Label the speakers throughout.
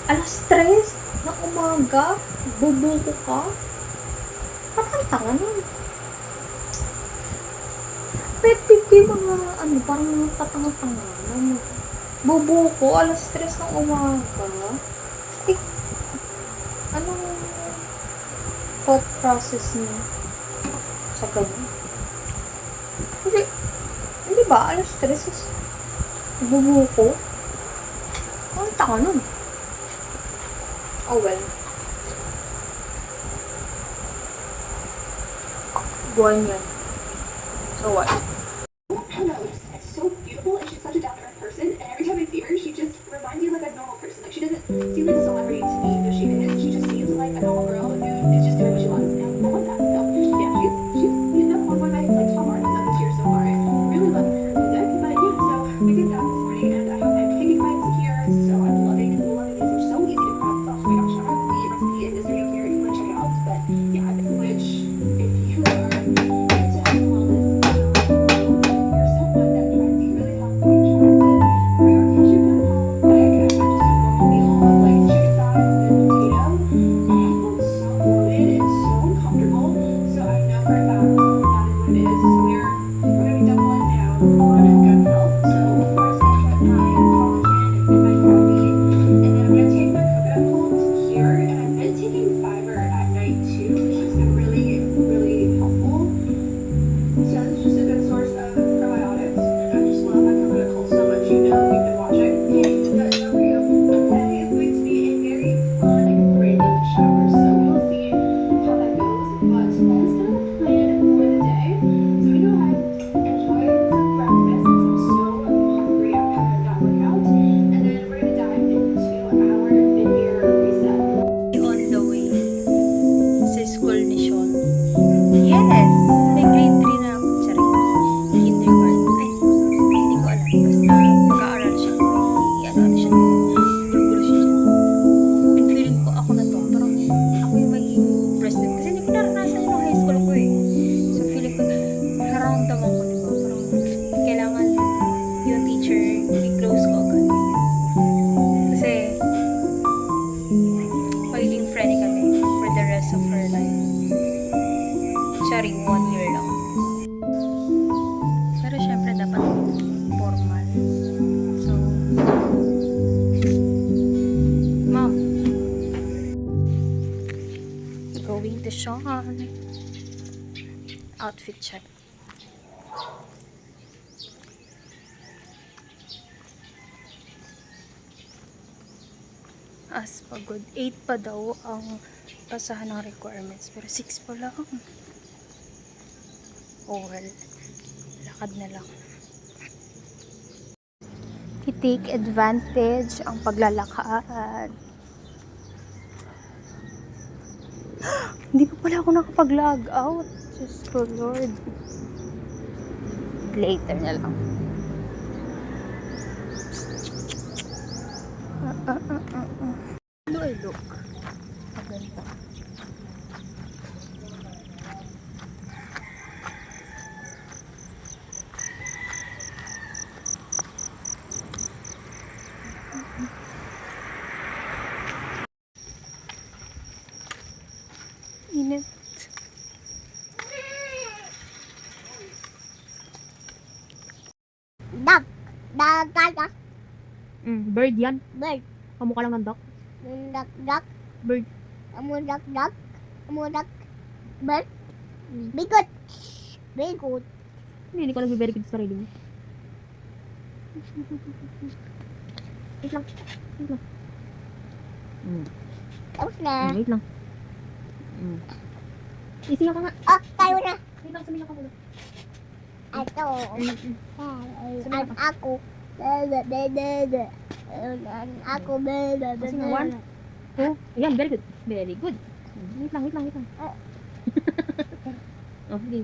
Speaker 1: 3 ng umaga, bubuko ka? Parang tanga nun. Pet peeve ko yung mga, parang tatanga-tanga na. Bubuko, 3 ng umaga. Eh, anong thought process niya sa ganun? Hindi ba, 3 is bubuko? Ang tanga nun. Oh well. Buwan yan. So what?
Speaker 2: Hello, it's so beautiful and she's such a down-to-earth person, and every time I see her, she just reminds me of like a normal person. Like, she doesn't seem like a celebrity to me, even though she is. She just seems like a normal girl who is just doing what she loves, and I love that. So yeah, she's one of my like top artists of this year so far. I really love her music, but yeah, so we did that this morning, and I have my pancake bites here, so I'm loving these. They're so easy to prep. Oh my gosh, I have the recipe in this video here if you want to check it out. But yeah, which if you are into health and wellness, you're someone that tries to really help with your prioritize your good health, like I just a normal meal of like chicken thighs and potato, and it looks so bloated and so uncomfortable. So I know for a fact that is what it is. So we're gonna be doubling down on gut health. So of course I'm gonna put my collagen and my caffeine, and then I'm gonna take my coconut pulp here, and I've been taking fiber at night too, which has been really helpful. So this is just a good source of probiotics, and I just love my coconut pulp so much. You know, if you've been watching. Hey, guys, how are you? Today is going to be a very fun, random shower, so we'll see how that goes. But that's kind of the plan for the day. So we go ahead, enjoy some breakfast because I'm so hungry after that workout, and then we're gonna dive into our mid-year reset.
Speaker 1: On the way sa school ni Sean. Yes! May grade 3 na ako. Sorry. Kindergarten. Ay, hindi ko alam. Basta mag-aaral siya. Ano siya. Gulo siya dyan. And feeling ko ako na to. Parang ako yung maging president. Kasi hindi ko naranasan yung high school ko eh. So feeling ko, nararamdaman ko, diba? Parang kailangan yung teacher, i-close ko agad. Kasi magiging friendly kami for the rest of her life. Sorry, 1 year lang. Pero syempre dapat formal. So, Mom. Going to Sean. Outfit check. As pagod. 8 pa daw ang pasahan ng requirements. Pero 6 pa lang. Oh well. Lakad na lang. I-take advantage ang paglalakad. Hindi pa pala ako nakapag-log out. Just oh Lord. Later na lang. Ano ay look? Maganda. Init.
Speaker 3: Duck. Duck.
Speaker 1: Bird yan.
Speaker 3: Bird.
Speaker 1: Kamukha lang ng duck.
Speaker 3: Duck.
Speaker 1: Bird.
Speaker 3: Duck. Bird. Bigot. Bigot.
Speaker 1: Hindi ko nag-very good sa sarili mo. Wait lang.
Speaker 3: Tapos na.
Speaker 1: Wait lang. Isinga ka nga.
Speaker 3: Oh, tayo na.
Speaker 1: Wait lang, sumilang ka muna.
Speaker 3: Ito. Ako. Ako.
Speaker 1: Kasi nga, 1, 2. Ayan, very good. Very good. Wait lang. Oh, sige.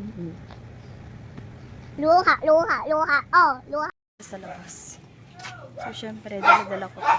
Speaker 3: Luha. Oh, luha.
Speaker 1: Sa labas. So, syempre, dala-dala ko to.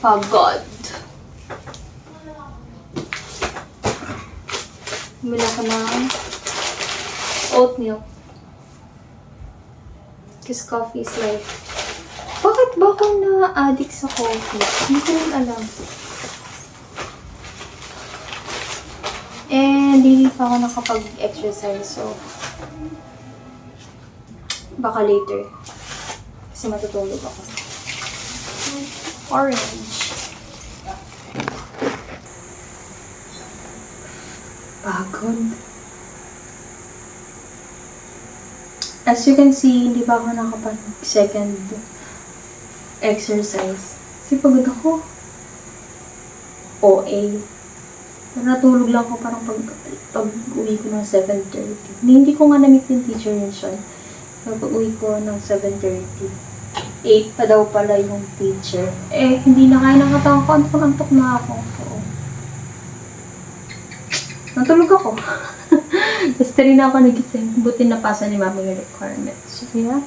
Speaker 1: Pagod. Bumili ako ng oat milk. Because coffee is life. Bakit ba ako na-addict sa coffee? Hindi ko rin alam. And hindi pa ako nakapag-exercise. So, baka later. Kasi matutulog ako. Orange. Pagod. As you can see, hindi pa ako nakapag-second exercise. Kasi pagod ako. OA. Natulog lang ako parang pag-uwi ko ng 7:30. Hindi ko nga na-meet yung teacher yun siya. Pag-uwi ko ng 7:30. 8 pa daw pala yung teacher. Eh, hindi na kaya ng katawan ko. Antok na ako. So, natulog ako. Tapos 3 na ako nagising. Buti napasa ni mama yung requirements. So, yeah.